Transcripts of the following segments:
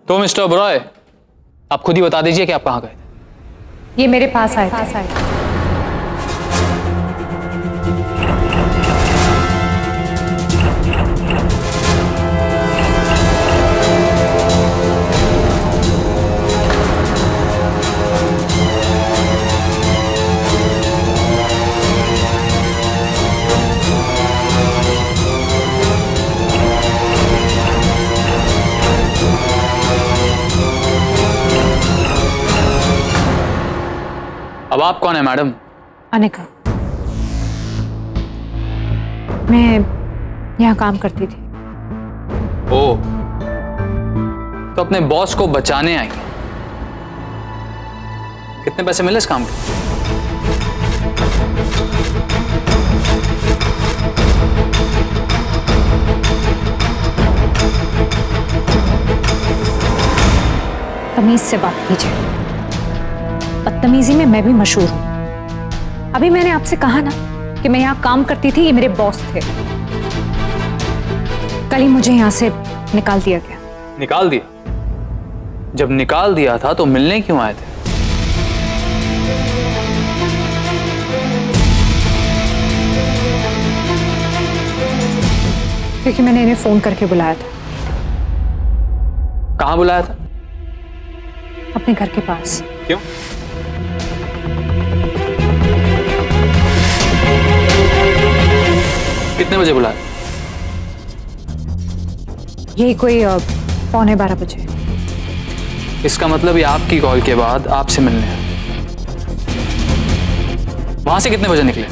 तो मिस्टर ओबरॉय, आप खुद ही बता दीजिए कि आप कहाँ गए थे। ये मेरे पास आए थे। अब आप कौन है मैडम? अनिका, मैं यहाँ काम करती थी। ओह, तो अपने बॉस को बचाने आई हैं। कितने पैसे मिले इस काम के? तमीज से बात कीजिए, बदतमीजी में मैं भी मशहूर हूं। अभी मैंने आपसे कहा ना कि मैं यहाँ काम करती थी, ये मेरे बॉस थे। कल ही मुझे यहाँ से निकाल दिया गया। निकाल दिया? जब निकाल दिया था तो मिलने क्यों आए थे? क्योंकि मैंने इन्हें फोन करके बुलाया था। कहाँ बुलाया था? अपने घर के पास। क्यों? कितने बजे बुलाया? यही कोई 11:15 बजे। इसका मतलब ये आपकी कॉल के बाद आपसे मिलने आए। वहां से कितने बजे निकले?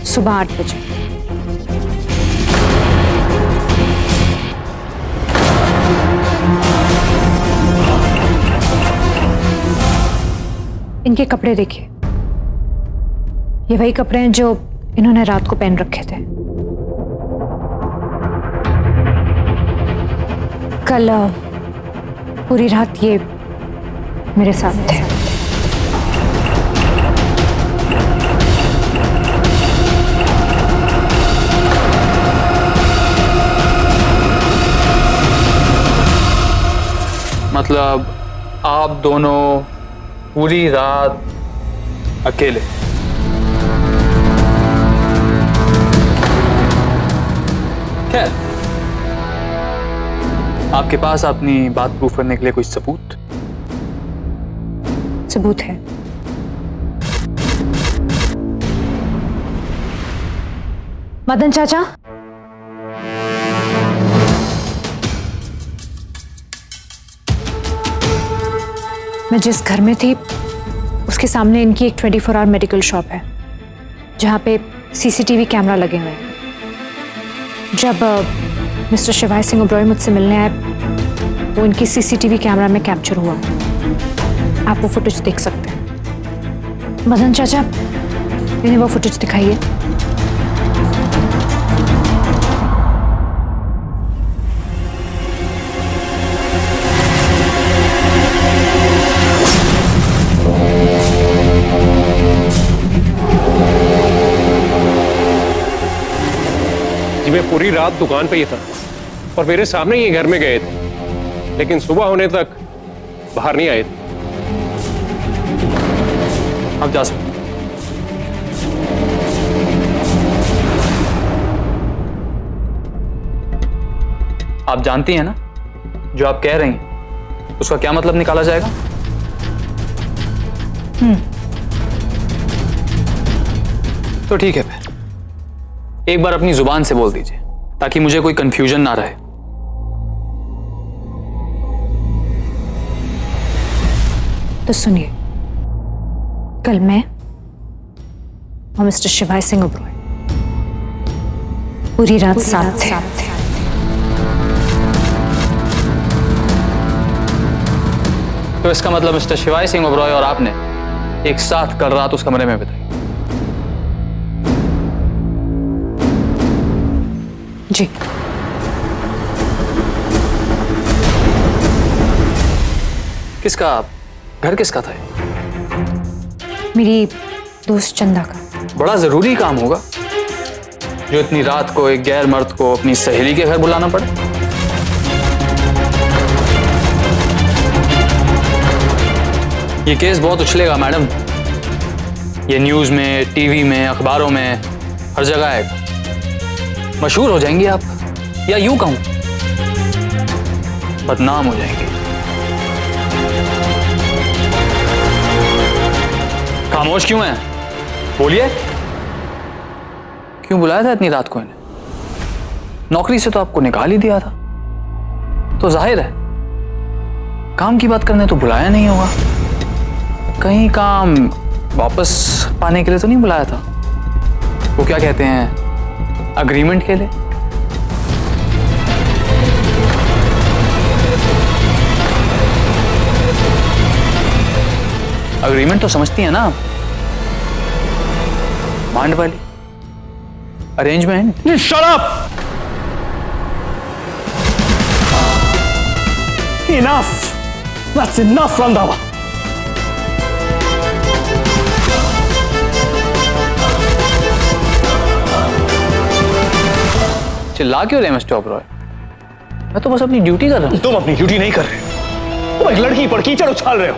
सुबह 8 बजे। इनके कपड़े देखिए, ये वही कपड़े हैं जो इन्होंने रात को पहन रखे थे। कल पूरी रात ये मेरे साथ थे। मतलब आप दोनों पूरी रात अकेले? खैर, आपके पास अपनी बात प्रूफ करने के लिए कोई सबूत? सबूत है। मदन चाचा, मैं जिस घर में थी उसके सामने इनकी एक 24 आवर मेडिकल शॉप है जहां पे सीसीटीवी कैमरा लगे हुए हैं। जब मिस्टर शिवाय सिंह ओबरॉय मुझसे मिलने आए, वो इनकी सीसीटीवी कैमरा में कैप्चर हुआ। आप वो फुटेज देख सकते हैं। मदन चाचा, इन्हें वो फुटेज दिखाइए। जी, मैं पूरी रात दुकान पे ही था और मेरे सामने ही घर में गए थे, लेकिन सुबह होने तक बाहर नहीं आए थे। आप जा सकते। आप जानती हैं ना, जो आप कह रही हैं उसका क्या मतलब निकाला जाएगा? तो ठीक है, फिर एक बार अपनी जुबान से बोल दीजिए ताकि मुझे कोई कंफ्यूजन ना रहे। तो सुनिए, कल मैं और मिस्टर शिवाय सिंह ओबरॉय पूरी रात साथ थे। तो इसका मतलब मिस्टर शिवाय सिंह ओबरॉय और आपने एक साथ कल रात उस कमरे में बिताई? जी। किसका घर किसका था? मेरी दोस्त चंदा का। बड़ा जरूरी काम होगा जो इतनी रात को एक गैर मर्द को अपनी सहेली के घर बुलाना पड़े। ये केस बहुत उछलेगा मैडम। ये न्यूज़ में, टीवी में, अखबारों में, हर जगह आएगा। मशहूर हो जाएंगी आप, या यूं कहूं बदनाम हो जाएंगे। खामोश क्यों हैं? बोलिए, क्यों बुलाया था इतनी रात को इन्हें? नौकरी से तो आपको निकाल ही दिया था, तो जाहिर है काम की बात करने तो बुलाया नहीं होगा। कहीं काम वापस पाने के लिए तो नहीं बुलाया था? वो क्या कहते हैं, अग्रीमेंट के लिए? अग्रीमेंट तो समझती है ना आप? मांड वाली arrangement. Shut up! Enough! That's enough, Randhawa. चिल्ला क्यों रहे मिस्टर ओबरॉय? मैं तो बस अपनी ड्यूटी कर रहा हूं। तुम अपनी ड्यूटी नहीं कर रहे हो, तुम एक लड़की पर कीचड़ उछाल रहे हो।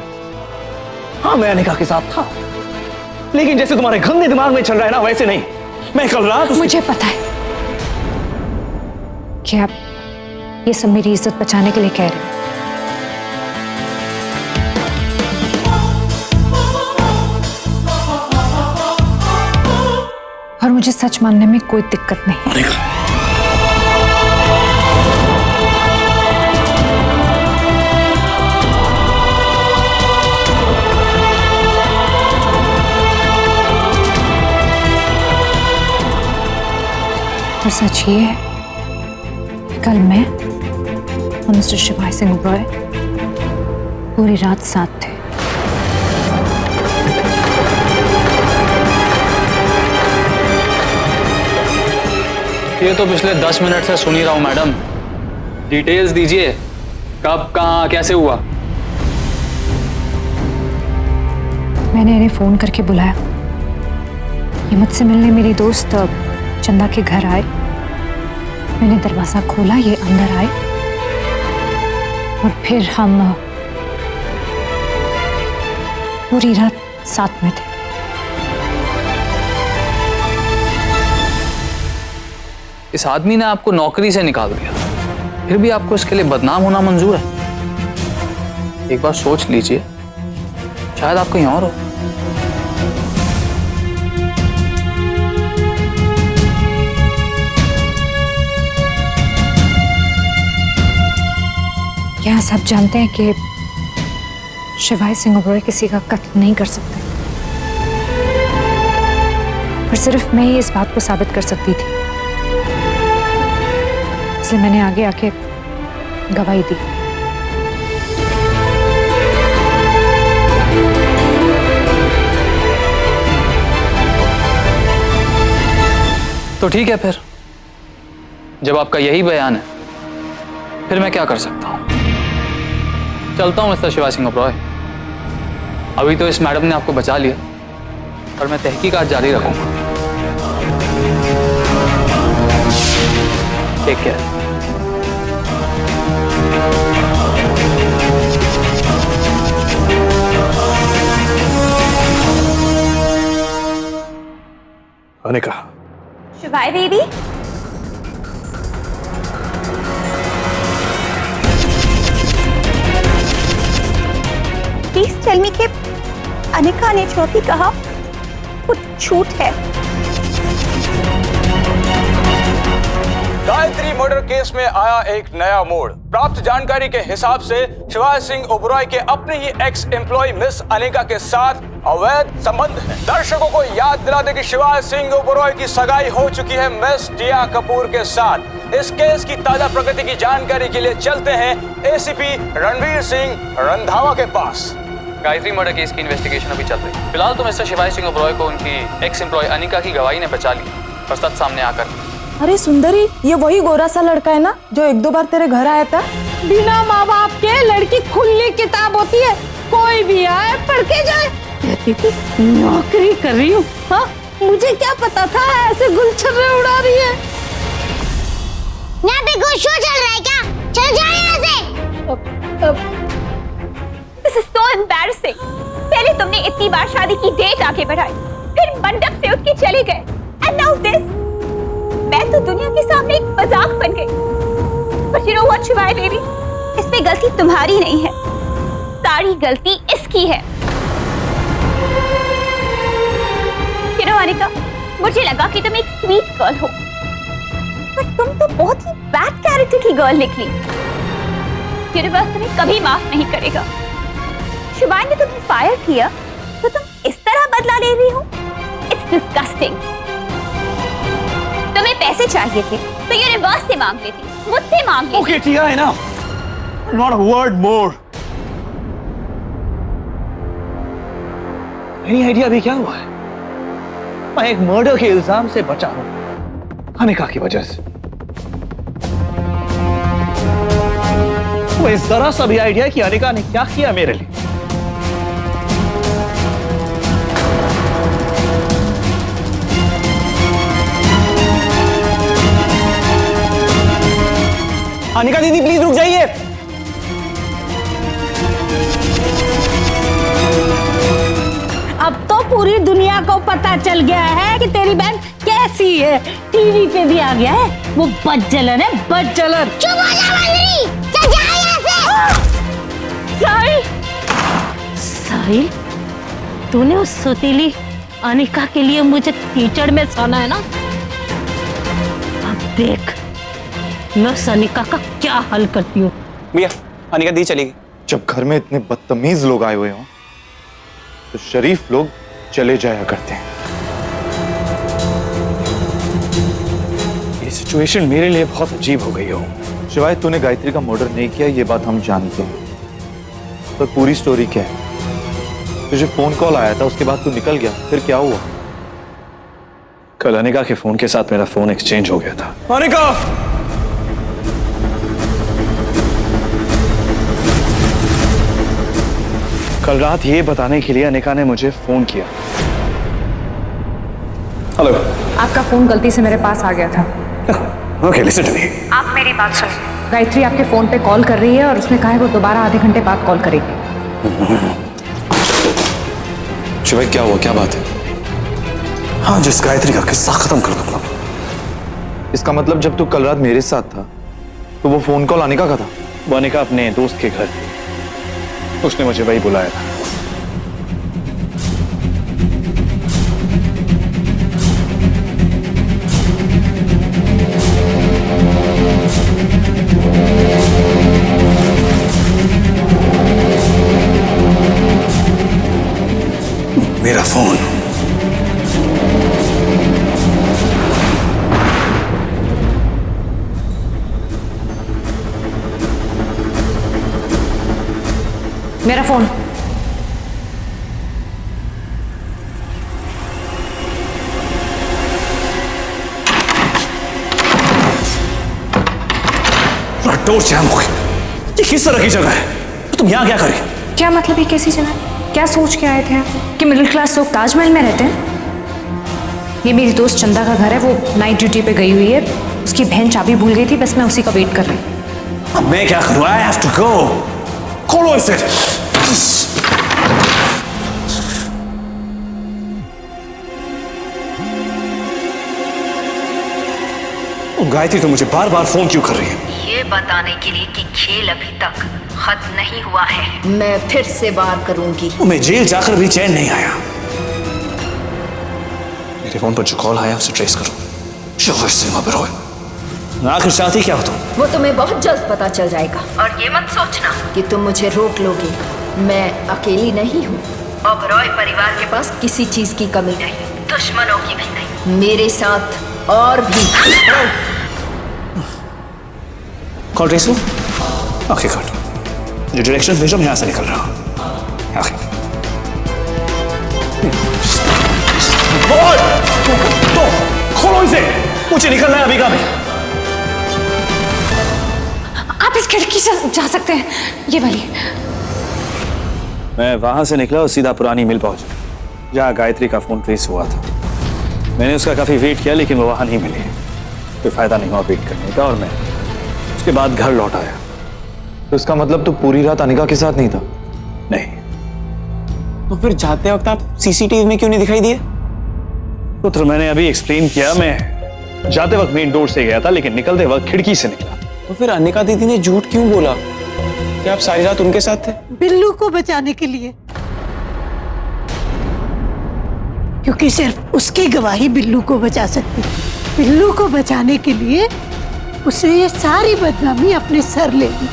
हाँ, मैं अनिका के साथ था, लेकिन जैसे तुम्हारे गंदे दिमाग में चल रहा है ना, वैसे नहीं। मैं कल रात मुझे पता है कि आप ये सब मेरी इज्जत बचाने के लिए कह रहे हो। और मुझे सच मानने में कोई दिक्कत नहीं। अनिका, और सच ये है कि कल मैं और मिस्टर शिवाय सिंह ओबरॉय पूरी रात साथ थे। ये तो पिछले 10 मिनट से सुन ही रहा हूं मैडम। डिटेल्स दीजिए, कब, कहां, कैसे हुआ? मैंने इन्हें फोन करके बुलाया। ये मुझसे मिलने मेरी दोस्त चंदा के घर आए। मैंने दरवाजा खोला, ये अंदर आए और फिर हम पूरी रात साथ में थे। इस आदमी ने आपको नौकरी से निकाल दिया, फिर भी आपको इसके लिए बदनाम होना मंजूर है? एक बार सोच लीजिए, शायद आप कहीं और हो। क्या सब जानते हैं कि शिवाय सिंह ओबरॉय किसी का कत्ल नहीं कर सकते, और सिर्फ मैं ही इस बात को साबित कर सकती थी, इसलिए मैंने आगे आके गवाही दी। तो ठीक है, फिर जब आपका यही बयान है, फिर मैं क्या कर सकता हूं? चलता हूं मिस्टर शिवाय सिंह ओबरॉय। अभी तो इस मैडम ने आपको बचा लिया, और मैं तहकीकात जारी रखूंगा। Take care. अनिका, शिवाय बेबी, प्लीज टेल मी कि अनिका ने जो भी कहा वो झूठ है। गायत्री मर्डर केस में आया एक नया मोड़। प्राप्त जानकारी के हिसाब से शिवाय सिंह ओबरॉय के अपने ही एक्स एम्प्लॉय मिस अनिका के साथ अवैध संबंध है। दर्शकों को याद दिला दे कि शिवाय सिंह ओबरॉय की सगाई हो चुकी है मिस टिया कपूर के साथ। इस केस की ताजा प्रगति की जानकारी के लिए चलते हैं एसीपी रणवीर सिंह रंधावा के पास। गायत्री मर्डर केस की इन्वेस्टिगेशन अभी चल रही है। फिलहाल तो मिस्टर शिवाय सिंह ओबरॉय को उनकी एक्स एम्प्लॉय अनिका की गवाही ने बचा लिया, पर सच सामने आकर। अरे सुंदरी, ये वही गोरा सा लड़का है ना जो एक दो बार तेरे घर आया था? बिना माँ बाप के लड़की खुली किताब होती है, कोई भी आए पढ़ के जाए। कहती थी नौकरी कर रही हूँ, हाँ मुझे क्या पता था ऐसे गुलछर्रे उड़ा रही है। यहाँ पे कोई शो चल रहा है क्या? चल जाओ यहाँ से। This is so embarrassing. कितनी बार शादी की डेट आगे बढ़ाई, फिर मंडप से उठ के चले गए। And now this. मैं तो दुनिया के सामने एक मजाक बन गई। बट यू नो व्हाट शिवाय बेबी, इसमें गलती तुम्हारी नहीं है, सारी गलती इसकी है। यू नो अनिका, मुझे लगा कि तुम एक स्वीट गर्ल हो, पर तुम तो बहुत ही बैड कैरेक्टर की गर्ल निकली। यूनिवर्स तुम्हें कभी माफ नहीं करेगा। शिवाय ने तुम्हें फायर किया तो तुम इस तरह बदला ले रही हो। It's disgusting. तुम्हें पैसे चाहिए थे तो यूनिवर्स से मांग लेती, मुझसे मांग लेती। Okay, Tia, enough. Not a word more. Any idea अभी क्या हुआ है? मैं एक मर्डर के इल्जाम से बचा हूं, अनिका की वजह से। वो जरा सा भी आइडिया कि अनिका ने क्या किया मेरे लिए? अनिका दीदी प्लीज रुक जाइए। अब तो पूरी दुनिया को पता चल गया है कि तेरी बहन कैसी है। टीवी पे भी आ गया है, वो बदजलन है, बदजलन। चुप हो जा मंजरी, चल जा यहाँ से। साहिल, साहिल, तूने उस सुतीली अनिका के लिए मुझे कीचड़ में साना है ना? अब देख मैं उस अनिका का क्या हल करती हूँ। भैया अनिका दी चली गई। जब घर में इतने बदतमीज लोग आए हुए हों तो शरीफ लोग चले जाया करते हैं। ये सिचुएशन मेरे लिए बहुत अजीब हो गई हो। शिवाय तूने गायत्री का मर्डर नहीं किया ये बात हम जानते हैं, पर पूरी स्टोरी क्या है? तुझे फोन कॉल आया था, उसके बाद तू निकल गया, फिर क्या हुआ? कल अनिका के फोन के साथ मेरा फोन एक्सचेंज हो गया था। अनिका! कल रात ये बताने के लिए अनिका ने मुझे फोन किया। हेलो। आपका फोन गलती से मेरे पास आ गया था। Okay, listen to me. आप मेरी बात सुनिए। गायत्री आपके फोन पे कॉल कर रही है और उसने कहा है वो दोबारा आधे घंटे बाद कॉल करेगी। शिवाय क्या हुआ, क्या बात है? हाँ, जिस गायत्री का किस्सा खत्म कर दूंगा। इसका मतलब जब तू कल रात मेरे साथ था तो वो फोन कॉल अनिका का था? वो अनिका अपने दोस्त के घर थी, उसने मुझे वही बुलाया था। मेरा फोन मेरा फोन डोर जैम हो गई। ये किस तरह की जगह है? तुम यहाँ क्या कर रही? क्या मतलब ये कैसी जगह है? क्या सोच के आए थे आप कि मिडिल क्लास लोग ताजमहल में रहते हैं? ये मेरी दोस्त चंदा का घर है, वो नाइट ड्यूटी पे गई हुई है, उसकी बहन चाबी भूल गई थी, बस मैं उसी का वेट कर रही हूँ। अब मैं क्या करूँ? I have to go. खोलो इसे। गायत्री तो मुझे बार बार फोन क्यों कर रही है? ये बताने के लिए कि खेल अभी तक खत्म नहीं हुआ है। मैं फिर से बार करूंगी। मैं जेल जाकर भी चैन नहीं आया। मेरे फोन पर जो कॉल आया उसे ट्रेस करो। आखिर चाहती क्या हो तुम? वो तुम्हें बहुत जल्द पता चल जाएगा। और ये मत सोचना कि तुम मुझे रोक लोगे। मैं अकेली नहीं हूँ। ओबरॉय परिवार के पास किसी चीज की कमी नहीं, दुश्मनों की भी नहीं। मेरे साथ और भी। कॉल ट्रेस लो। Okay good. जो डायरेक्शंस भेजो मैं यहाँ से निकल रहा हूँ। ओके। तो खोलो इसे, मुझे निकलना है अभी का भी। आप इस खिड़की से जा सकते हैं, ये वाली। मैं वहां से निकला और सीधा पुरानी मिल पहुंचा जहाँ गायत्री का फोन ट्रेस हुआ था। मैंने उसका काफी वेट किया लेकिन वो वहां नहीं मिली। कोई फायदा नहीं हुआ वेट करने का और मैं उसके बाद घर लौट आया। तो इसका मतलब तू पूरी रात अनिका के साथ नहीं था? नहीं, तो फिर जाते वक्त आप सीसीटीवी में क्यों नहीं दिखाई दिए? पुत्र, मैंने अभी एक्सप्लेन किया, मैं जाते वक्त मेन डोर से गया था लेकिन निकलते वक्त खिड़की से निकला। तो फिर अनिका दीदी ने झूठ क्यों बोला कि आप सारी रात उनके साथ थे? बिल्लू को बचाने के लिए, क्योंकि सिर्फ उसकी गवाही बिल्लू को बचा सकती है। बिल्लू को बचाने के लिए उसने ये सारी बदनामी अपने सर ले ली।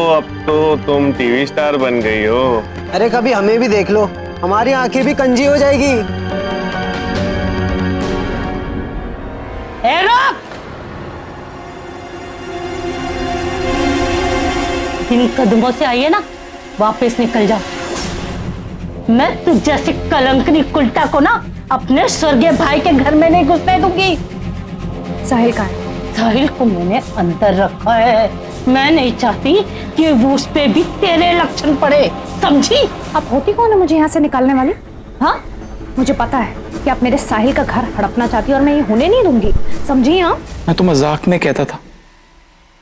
अब तो तुम टीवी स्टार बन गई हो। अरे कभी हमें भी देख लो, हमारी आंखें भी कंजी हो जाएगी। इन कदमों से आइए ना, वापस निकल जाओ। मैं तुझ जैसी कलंकनी कुल्टा को ना अपने स्वर्गीय भाई के घर में नहीं घुसने दूंगी। साहिल कहाँ है? साहिल को मैंने अंदर रखा है। मैं नहीं चाहती कि वो उस पे भी तेरे लक्षण पड़े, समझी? आप होती कौन है मुझे यहाँ से निकालने वाली? हाँ, मुझे पता है कि आप मेरे साहिल का घर हड़पना चाहती है और मैं ये होने नहीं दूंगी, समझी? हाँ, मैं तो मजाक में कहता था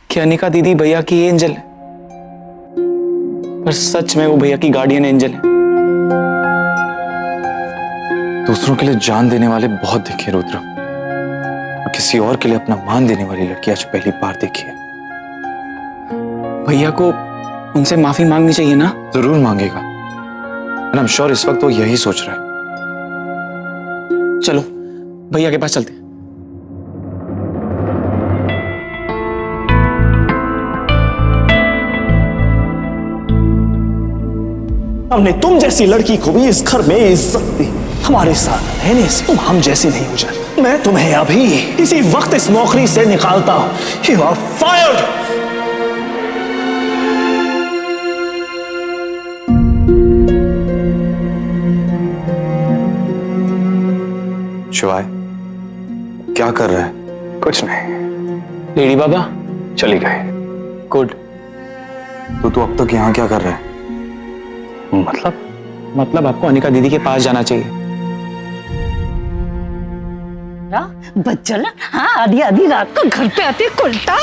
कि अनिका दीदी भैया की एंजल है, पर सच में वो भैया की गार्डियन एंजल है। दूसरों के लिए जान देने वाले बहुत देखे रुद्र, और किसी और के लिए अपना मान देने वाली लड़की आज पहली बार देखी है। भैया को उनसे माफी मांगनी चाहिए ना? जरूर मांगेगा, एंड आई एम श्योर इस वक्त वो यही सोच रहा है। चलो भैया के पास चलते हैं। हमने तुम जैसी लड़की को भी इस घर में इज्जत दी, हमारे साथ रहने से तुम हम जैसी नहीं हो जाती। मैं तुम्हें अभी इसी वक्त इस नौकरी से निकालता हूं। You are fired. शिवाय, क्या कर रहा है? कुछ नहीं, लेडी बाबा चली गई। गुड। तो तू अब तक यहाँ क्या कर रहा है? मतलब आपको अनिका दीदी के पास जाना चाहिए। बच्चन, हाँ, आधी आधी रात को घर पे आते कुल्टा।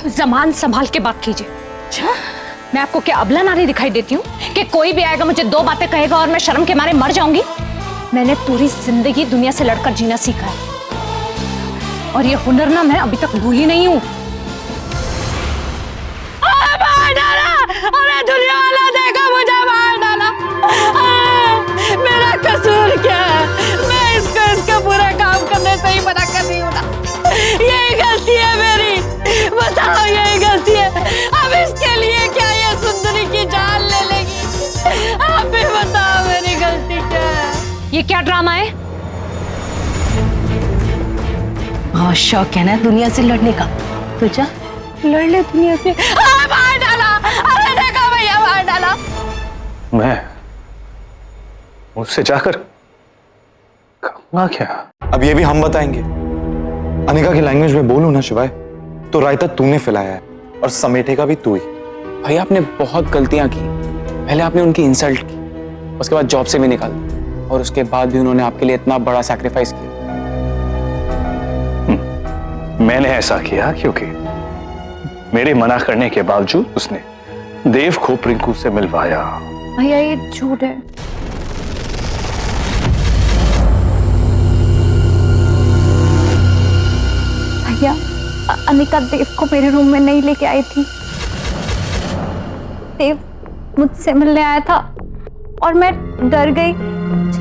जमान संभाल के बात कीजिए। अच्छा, मैं आपको क्या अबला नारी दिखाई देती हूँ कि कोई भी आएगा मुझे दो बातें कहेगा और मैं शर्म के मारे मर जाऊंगी? मैंने पूरी जिंदगी दुनिया से लड़कर जीना सीखा है और ये हुनर ना मैं अभी तक भूली नहीं हूँ। अरे दुनिया वाला देखा, मुझे मार डाला। मेरा कसूर क्या है? मैं इसका पूरा काम करने से ही मना कर रही हूँ ना। यही गलती है मेरी, बताओ, यही गलती है। अब इसके लिए क्या ये सुंदरी की जान ले लेगी? आप भी बताओ मेरी गलती क्या है? ये क्या ड्रामा है? बहुत शौक है ना दुनिया से लड़ने का, तो जा लड़ ले दुनिया से। मार डाला, अरे देखो भैया, मार डाला। मैं मुझसे जाकर कहूंगा क्या? अब ये भी हम बताएंगे। अनिका की लैंग्वेज में बोलूं ना शिवाय, तो रायता तूने फैलाया है और समेटेगा भी तू ही। भैया आपने बहुत गलतियां की। पहले आपने उनकी इंसल्ट की, उसके बाद जॉब से भी निकाल, और उसके बाद भी उन्होंने आपके लिए इतना बड़ा सैक्रिफाइस किया। मैंने ऐसा किया क्योंकि मेरे मना करने के बावजूद उसने देव को प्रिंकू से मिलवाया। भैया ये झूठ है। भैया अनिका देव को मेरे रूम में नहीं लेके आई थी। देव मुझसे मिलने आया था और मैं डर गई,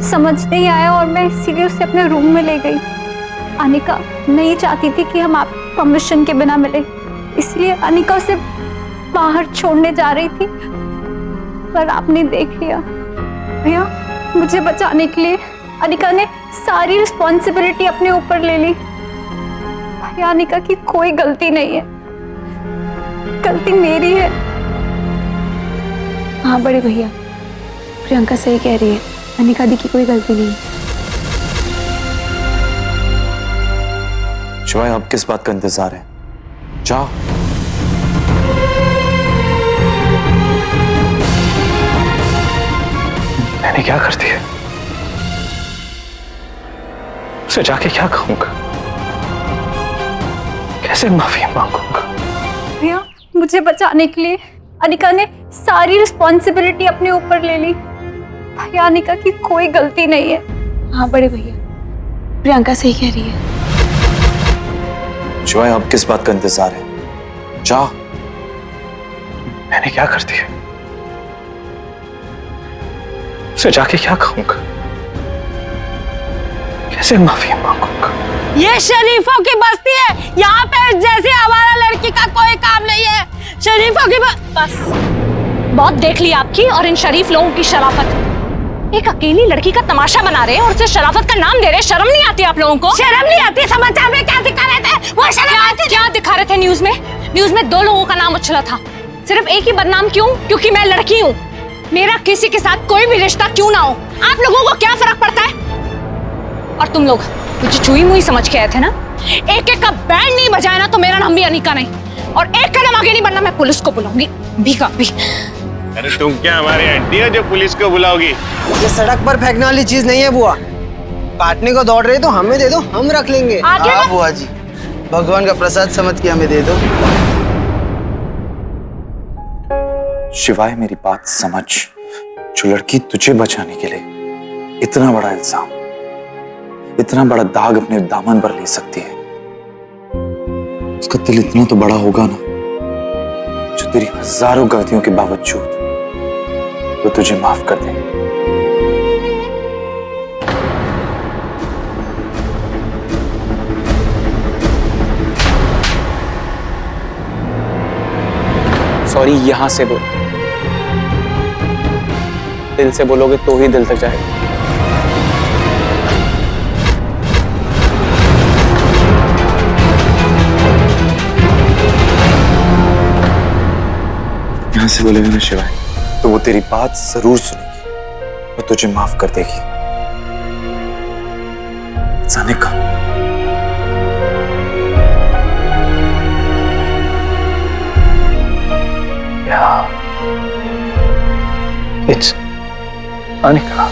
समझ नहीं आया और मैं इसीलिए उसे अपने रूम में ले गई। अनिका नहीं चाहती थी कि हम आप परमिशन के बिना मिले, इसलिए अनिका उसे बाहर छोड़ने जा रही थी, पर आपने देख लिया। भैया मुझे बचाने के लिए अनिका ने सारी रिस्पॉन्सिबिलिटी अपने ऊपर ले ली। भैया अनिका की कोई गलती नहीं है, गलती मेरी है। हाँ बड़े भैया, प्रियंका सही कह रही है, अनिका दी की कोई गलती नहीं है। शिवाय अब किस बात का इंतजार है? जाओ। मैंने क्या कर दिया? उसे जाके क्या कहूंगा? कैसे माफी मांगूंगा? भैया, मुझे बचाने के लिए अनिका ने सारी रिस्पॉन्सिबिलिटी अपने ऊपर ले ली। भैया, अनिका की कोई गलती नहीं है। हाँ बड़े भैया, प्रियंका सही कह रही है। शिवाय, अब किस बात का इंतजार है? जा। मैंने क्या कर दिया? उसे जाके क्या कहूंगा? कैसे माफी मांगूंगा? ये शरीफों की बस्ती है, यहाँ पे जैसे हमारा लड़की का कोई काम नहीं है। शरीफों की बस बहुत देख ली आपकी और इन शरीफ लोगों की शराफत। एक अकेली लड़की का तमाशा बना रहे हैं और उसे शराफत का नाम दे रहे हैं। शर्म नहीं आती आप लोगों को? शर्म नहीं आती? समाचार में क्या दिखा रहे थे? वो क्या दिखा रहे थे न्यूज में? न्यूज में 2 लोगों का नाम उछला था, सिर्फ एक ही बदनाम क्यों? क्योंकि मैं लड़की हूँ। मेरा किसी के साथ कोई भी रिश्ता क्यों ना हो, आप लोगों को क्या फर्क पड़ता है? और तुम लोग मुझे चुई मुई समझ के आए थे ना? एक एक का बैंड नहीं बजाया ना तो मेरा नाम भी अनिका नहीं, और एक कदम आगे नहीं बढ़ना, मैं पुलिस को बुलाऊंगी। भी का भी। अरे तुम क्या हमारी आंटी हो जो पुलिस को बुलाओगी? ये सड़क पर फेंकने वाली चीज नहीं है बुआ। काटने को दौड़ रही तो हमें दे दो, हम रख लेंगे। हाँ बुआ जी, भगवान का प्रसाद समझ के हमें दे दो। शिवाय, मेरी बात समझ। जो लड़की तुझे बचाने के लिए इतना बड़ा इल्जाम, इतना बड़ा दाग अपने दामन पर ले सकती है, उसका दिल इतना तो बड़ा होगा ना, जो तेरी हजारों गलतियों के बावजूद वो तुझे माफ कर दे। सॉरी यहां से बोल, दिल से बोलोगे तो ही दिल तक जाएगा। यहां से बोलेगा ना शिवाय, तो वो तेरी बात जरूर सुनेगी और तुझे माफ कर देगी। जाने का It's Anika.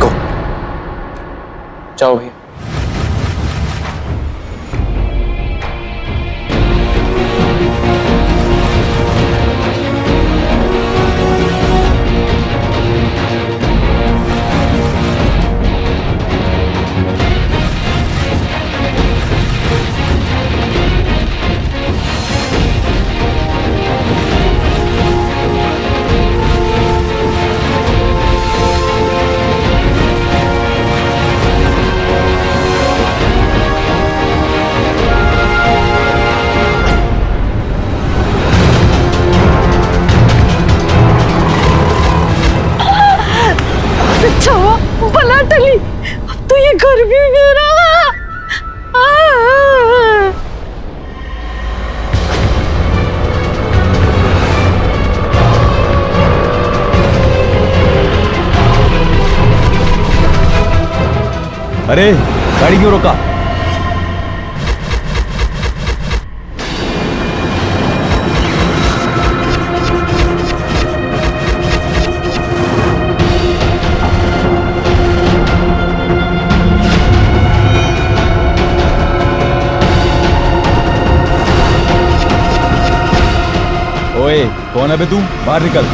Go. जाओ भैया। भला टली, अब तो ये घर भी मेरा। अरे गाड़ी क्यों रोका? ओए, कौन है बे तू? बाहर निकल।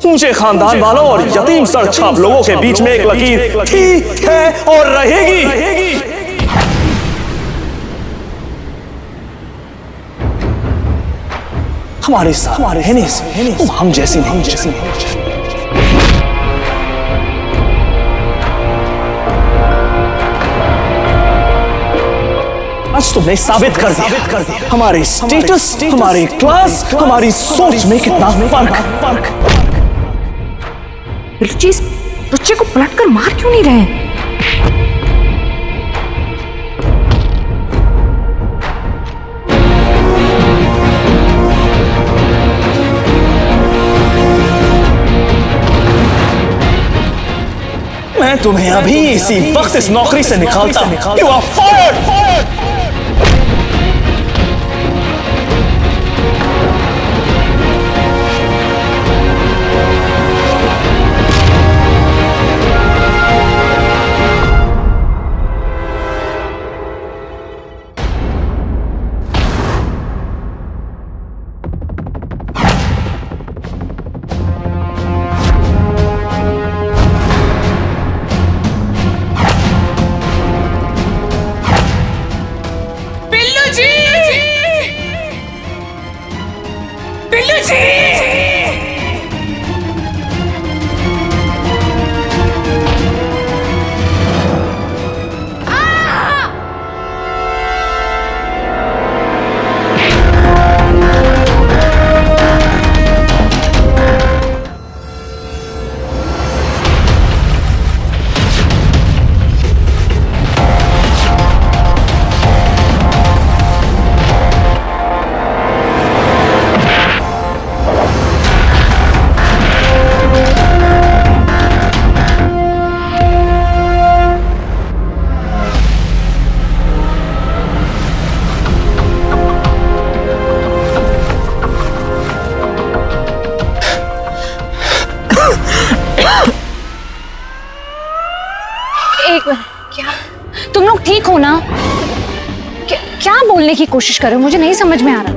ऊंचे खानदान वालों और यतीम सड़क छाप लोगों के बीच में एक लकीर थी, है और रहेगी। हमारे साथ रहने से तुम हम जैसी नहीं। आज तुमने साबित कर दिया हमारे स्टेटस, हमारी क्लास, हमारी सोच में कितना फर्क। बिलकिस, बच्चे को पलट कर मार क्यों नहीं रहे? मैं तुम्हें अभी इसी वक्त इस नौकरी से निकालता हूं। You are fired! क्या तुम लोग ठीक हो ना? क्या बोलने की कोशिश कर रहे हो? मुझे नहीं समझ में आ रहा।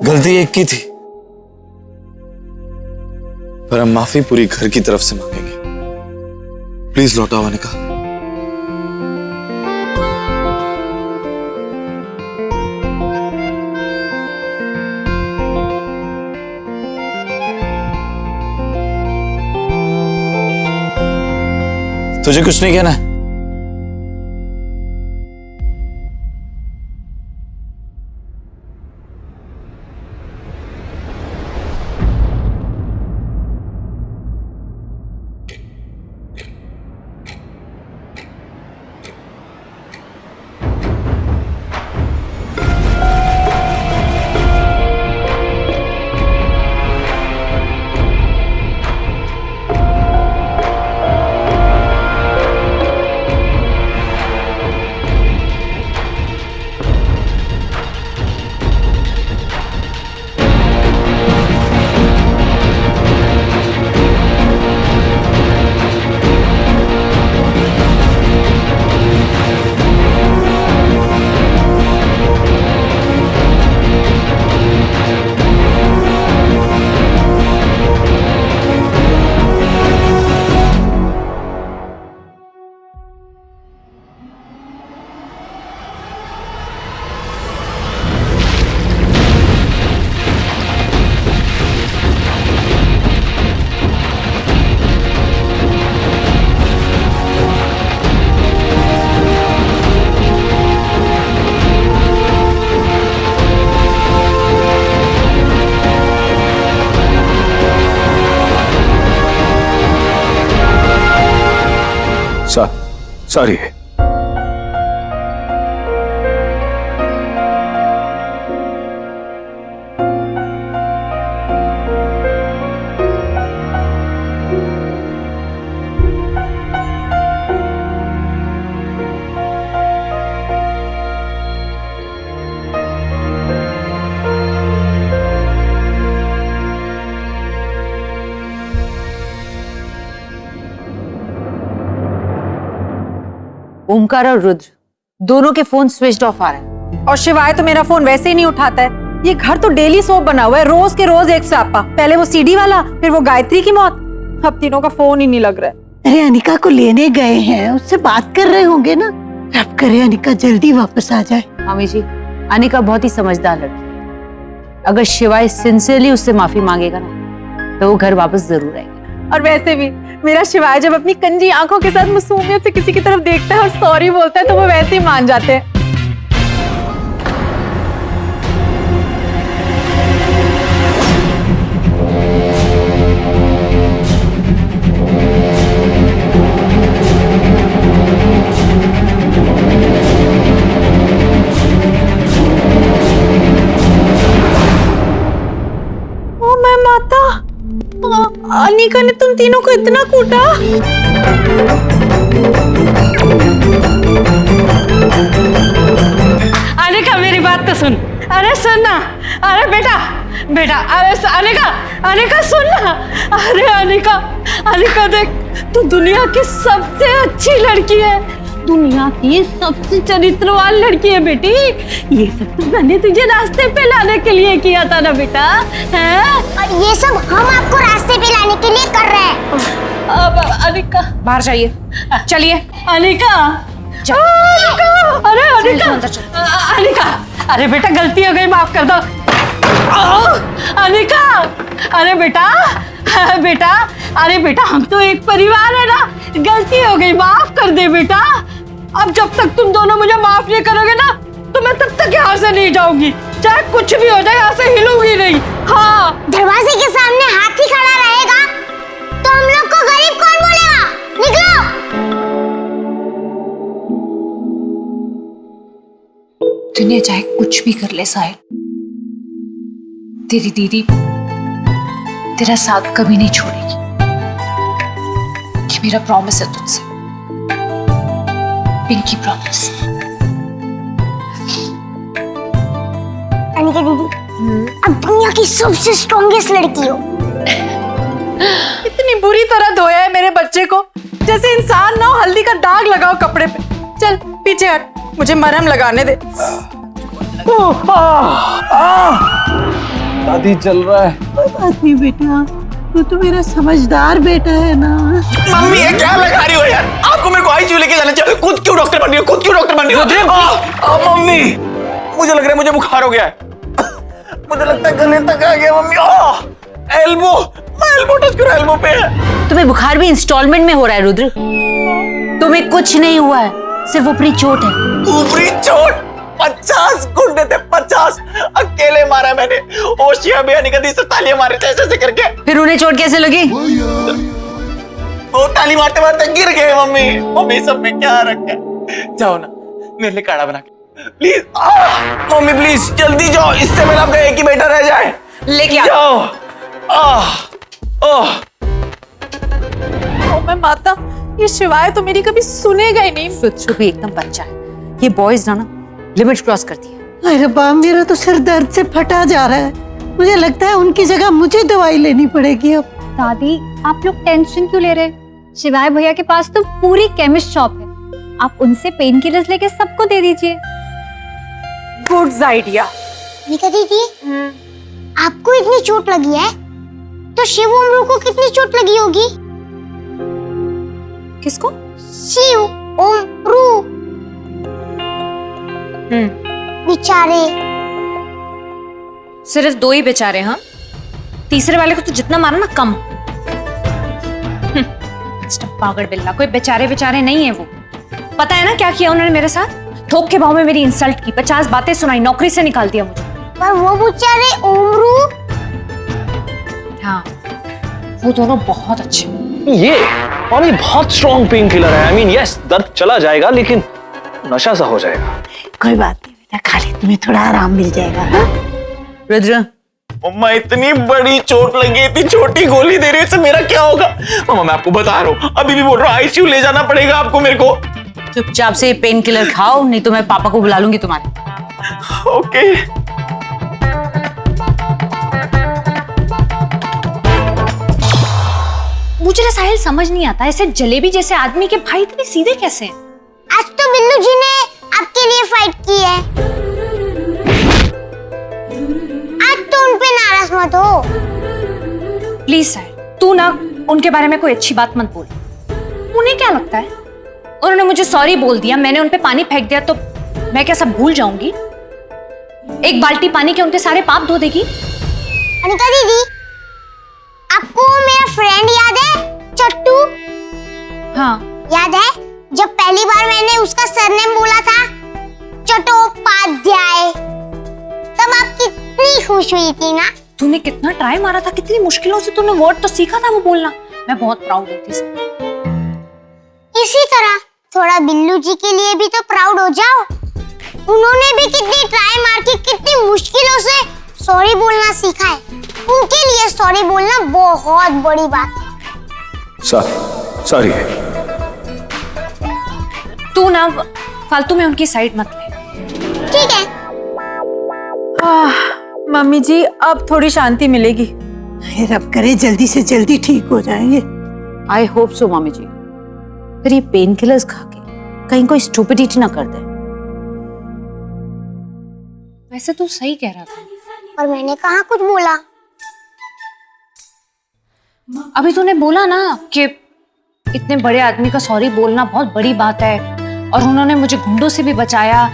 गलती एक की थी, पर हम माफी पूरी घर की तरफ से मांगेंगे। प्लीज लौटाओ अनिका। तुझे कुछ नहीं कहना है? सॉरी। ओमकार और रुद्र दोनों के फोन स्विच्ड ऑफ आ रहे हैं और शिवाय तो मेरा फोन वैसे ही नहीं उठाता है। ये घर तो डेली सोप बना हुआ है, रोज के रोज एक स्यापा। पहले वो सीडी वाला, फिर वो गायत्री की मौत, अब तीनों का फोन ही नहीं लग रहा है। अरे अनिका को लेने गए हैं, उससे बात कर रहे होंगे ना। रब करे अनिका जल्दी वापस आ जाए। मामी जी, अनिका बहुत ही समझदार लड़की है। अगर शिवाय सिंसियरली उससे माफी मांगेगा ना तो वो घर वापस जरूर आएगा। और वैसे भी मेरा शिवाय जब अपनी कंजी आंखों के साथ मासूमियत से किसी की तरफ देखता है और सॉरी बोलता है तो वो वैसे ही मान जाते हैं। अनिका ने तुम तीनों को इतना कूटा? अनिका मेरी बात तो सुन। अरे सुन ना, अरे बेटा बेटा, अरे अनिका, अनिका सुन ना। अरे अनिका, अनिका देख, तू दुनिया की सबसे अच्छी लड़की है, दुनिया की सबसे चरित्रवान लड़की है बेटी। ये सब तो मैंने तुझे रास्ते पे लाने के लिए किया था ना बेटा, हैं? और ये सब हम आपको रास्ते पे लाने के लिए कर रहे हैं। अब अनिका बाहर जाइए, चलिए। अनिका, अरे अनिका, अनिका, अरे बेटा गलती हो गई, माफ कर दो। अनिका, अरे बेटा, बेटा, अरे बेटा हम तो एक परिवार है ना, गलती हो गई, माफ कर दे बेटा। अब जब तक तुम दोनों मुझे माफ नहीं करोगे ना तो मैं तब तक यहाँ से नहीं जाऊंगी, चाहे कुछ भी हो जाए, यहाँ से हिलूंगी नहीं। हाँ, दरवाजे के सामने हाथी खड़ा रहेगा तो हम लोग को गरीब कौन बोलेगा? निकलो। दुनिया चाहे कुछ भी कर ले साहिल, तेरी दीदी तेरा साथ कभी नहीं छोड़ेगी। ये मेरा प्रॉमिस है तुझसे, पिंकी प्रॉमिस। अनिका दीदी, अब दुनिया की सबसे स्ट्रॉन्गेस्ट लड़की हो। इतनी बुरी तरह धोया है मेरे बच्चे को, जैसे इंसान ना हो, हल्दी का दाग लगाओ कपड़े पे। चल पीछे हट, मुझे मरहम लगाने दे। दादी चल रहा है। नहीं बेटा, तू तो मेरा समझदार बेटा है ना। मम्मी ये क्या लगा रही हो यार? आपको मेरे को आईसीयू लेके जाना चाहिए। खुद क्यों डॉक्टर बन रही हो? खुद क्यों डॉक्टर बन रही हो? मम्मी मुझे लग रहा है मुझे बुखार हो गया है। मुझे लगता है गले तक आ गया मम्मी। एल्बो, एल्बो टच करो, एल्बो पे है। तुम्हें बुखार भी इंस्टॉलमेंट में हो रहा है रुद्र, तुम्हें कुछ नहीं हुआ है, सिर्फ ऊपरी चोट है। ऊपरी चोट? 50 गुंडे थे, 50 अकेले मारा मैंने। होशिया भी अनिका दी से तालियां मारे थे ऐसे करके। फिर उन्हें चोट कैसे लगी? वो ताली मारते मारते गिर गए मम्मी। मम्मी सब में क्या रखा है? जाओ ना मेरे लिए काढ़ा बना के प्लीज। मम्मी प्लीज जल्दी जाओ, इससे मेरा आपका एक ही बेटा रह जाए। लेके जाओ। मैं माता, ये शिवाय तो मेरी कभी सुनेगा ही नहीं। शुद्ध भी एकदम बच्चा है, ये बॉयज ना लिमिट क्रॉस करती है। अरे बाप, मेरा तो सिर दर्द से फटा जा रहा है। मुझे लगता है उनकी जगह मुझे दवाई लेनी पड़ेगी अब। दादी आप लोग टेंशन क्यों ले रहे? शिवाय भैया के पास तो पूरी केमिस्ट शॉप है, आप उनसे पेन किलर्स लेके सबको दे दीजिए। Good idea. अनिका दीदी, आपको इतनी चोट लगी है तो शिव उमरू को कितनी चोट लगी होगी? किसको? शिव उमरू बेचारे। सिर्फ 2 ही बेचारे? हाँ, तीसरे वाले को तो जितना मारा ना कम। पागल बिल्ला, कोई बेचारे बेचारे नहीं है वो। पता है ना क्या किया उन्होंने मेरे साथ? ठोक के भाव में मेरी इंसल्ट की, 50 बातें सुनाई, नौकरी से निकाल दिया मुझे। पर वो बेचारे उमरू। हाँ, वो दोनों बहुत अच्छे। ये मम्मी बहुत स्ट्रॉन्ग पेन किलर है। आई मीन यस, दर्द चला जाएगा लेकिन नशा सा हो जाएगा। कोई बात नहीं बेटा, खा ले, तुम्हें थोड़ा आराम मिल जाएगा। हाँ? रुद्र, मम्मा इतनी बड़ी चोट लगी, इतनी छोटी गोली दे रही है, इससे मेरा क्या होगा? मम्मा मैं आपको बता रहा हूँ, अभी भी बोल रहा हूँ, आईसीयू ले जाना पड़ेगा आपको मेरे को। चुपचाप से पेन किलर खाओ, नहीं तो मैं पापा को बुला लूंगी तुम्हारे। ओके। मुझे ना साहिल समझ नहीं आता, ऐसे जलेबी जैसे आदमी के भाई इतने सीधे कैसे हैं? आज तो बिल्लू जी ने आपके लिए फाइट की है। बदमाश मत हो। प्लीज साहिल, तू ना उनके बारे में कोई अच्छी बात मत बोल। उन्हें क्या लगता है? उन्होंने मुझे सॉरी बोल दिया, मैंने उन पे पानी फेंक दिया तो मैं क्या सब भूल जाऊंगी? एक बाल्टी पानी के उनके सारे पाप धो देगी? अनिका दीदी, आपको मेरा फ्रेंड याद है चट्टू? हाँ याद है जब पहली बार मैंने उसका सरनेम बोला था, चट्टोपाध्याय, तब आप कितनी खुश हुई थी ना? तूने कितना ट्राई मारा था, कितनी मुश्किलों से तूने वर्ड तो सीखा था वो बोलना। मैं बहुत प्राउड होती थी। इसी तरह थोड़ा बिल्लू जी के लिए भी तो प्राउड हो जाओ। उन्होंने भी कितनी ट्राई मार के कितनी मुश्किलों से सॉरी बोलना सीखा है। उनके लिए सॉरी बोलना बहुत बड़ी बात है। सॉरी। तू ना फालतू में उनकी साइड मत ले। ठीक है। मम्मी जी अब थोड़ी शांति मिलेगी। रब करे जल्दी से जल्दी ठीक हो जाएंगे। आई होप सो मामी जी। फिर ये पेन किलर्स खा के कहीं कोई स्टूपिडिटी ना कर दे। वैसे तू सही कह रहा था। और मैंने कहाँ कुछ बोला? अभी तूने बोला ना कि इतने बड़े आदमी का सॉरी बोलना बहुत बड़ी बात है और उन्होंने मुझे गुंडों से भी बचाया।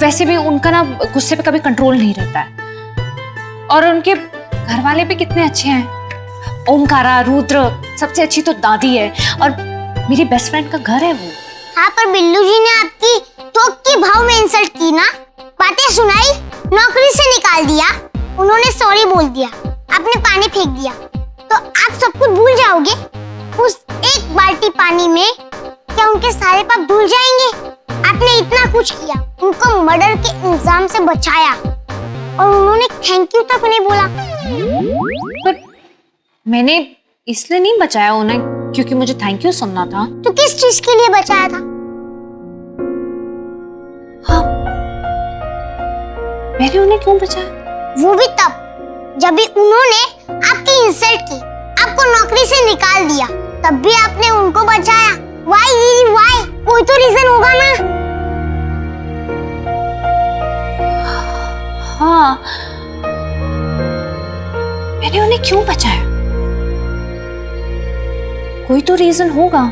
वैसे भी उनका ना गुस्से पे कभी कंट्रोल नहीं रहता है। और उनके घर वाले भी कितने अच्छे हैं। ओमकारा, रुद्र, सबसे अच्छी तो दादी है और मेरी बेस्ट फ्रेंड का घर है वो। हाँ, पर बिल्लू जी ने आपकी थोक के भाव में इंसल्ट की ना, बातें सुनाई, नौकरी से निकाल दिया, उन्होंने सॉरी बोल दिया, आपने पानी फेंक दिया, तो आप सब कुछ भूल जाओगे? उस एक बाल्टी पानी में क्या उनके सारे पाप धुल जाएंगे? आपने इतना कुछ किया, उनको मर्डर के इल्जाम से बचाया और उन्होंने थैंक यू तक नहीं बोला। पर मैंने इसलिए नहीं बचाया उन्हें क्योंकि मुझे थैंक यू सुनना था। तो किस चीज के लिए बचाया था? हाँ, मैंने उन्हें क्यों बचाया? वो भी तब जब भी उन्होंने आपकी इंसल्ट की, आपको नौकरी से निकाल दिया, तब भी आपने उनको बचाया। Why दीदी why? कोई तो रीजन होगा ना? हाँ, मैंने उन्हें क्यों बचाया? कोई तो रीजन होगा।